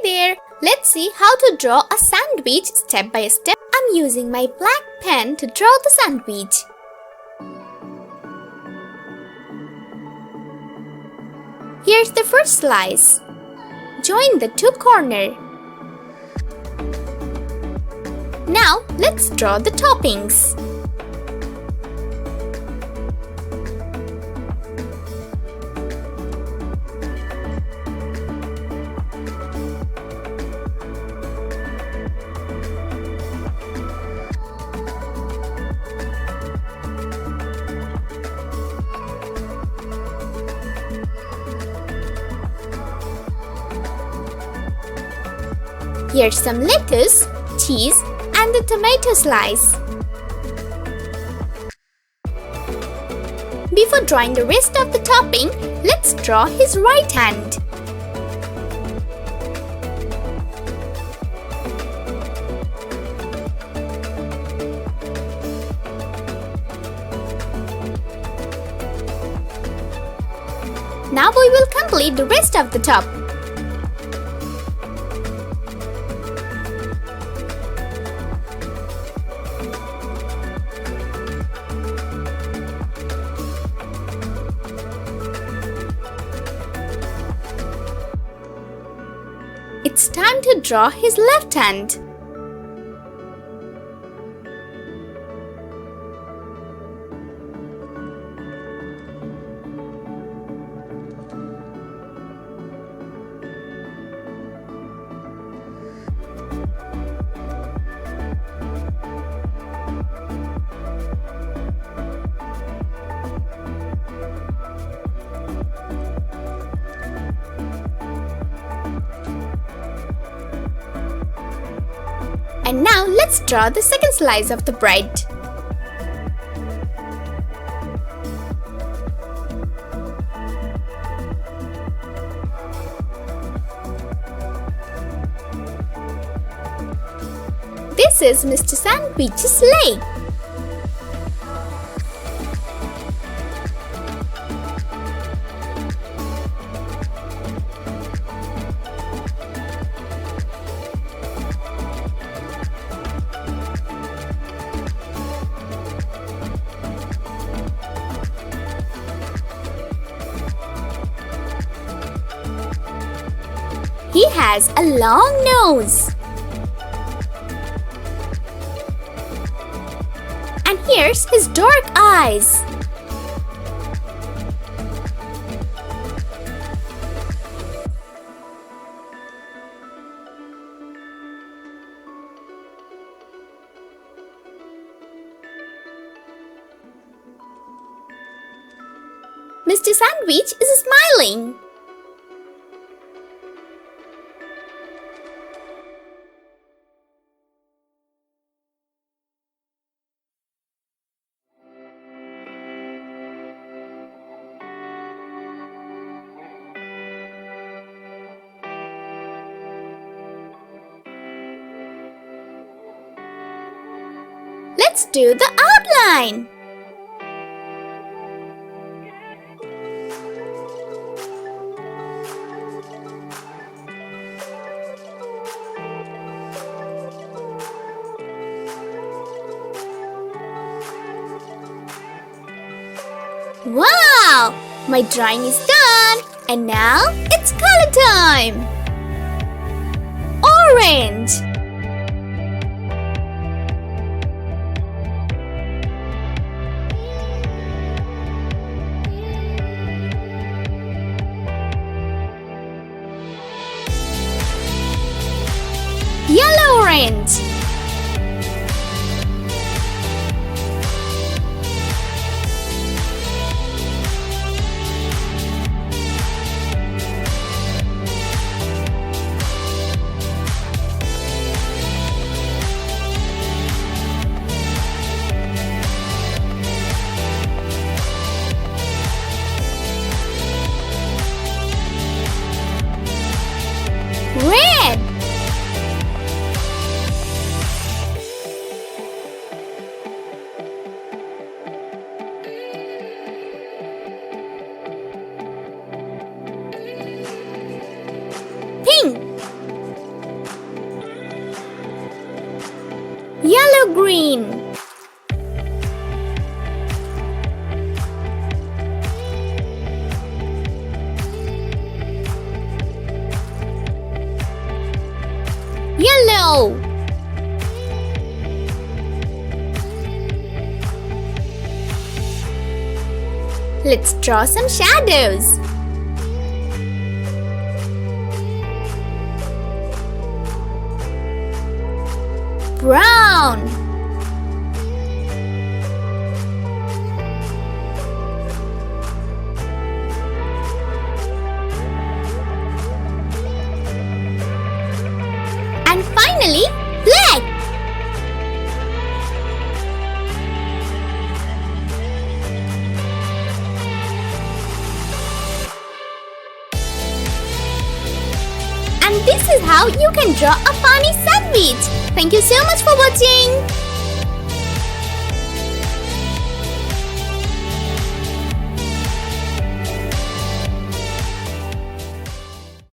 there! Let's see how to draw a sandwich step by step. I'm using my black pen to draw the sandwich. Here's the first slice. Join the two corners. Now let's draw the toppings. Here's some lettuce, cheese, and the tomato slice. Before drawing the rest of the topping, let's draw his right hand. Now we will complete the rest of the top. It's time to draw his left hand. And now let's draw the second slice of the bread. This is Mr. Sandwich's leg. He has a long nose. And here's his dark eyes. Mr. Sandwich is smiling. Let's do the outline. Wow! My drawing is done. And now it's color time. Orange. Yellow orange. Red. Pink. green. Yellow. Let's draw some shadows. Brown. And finally, black. And this is how you can draw a funny sandwich. Thank you so much for watching.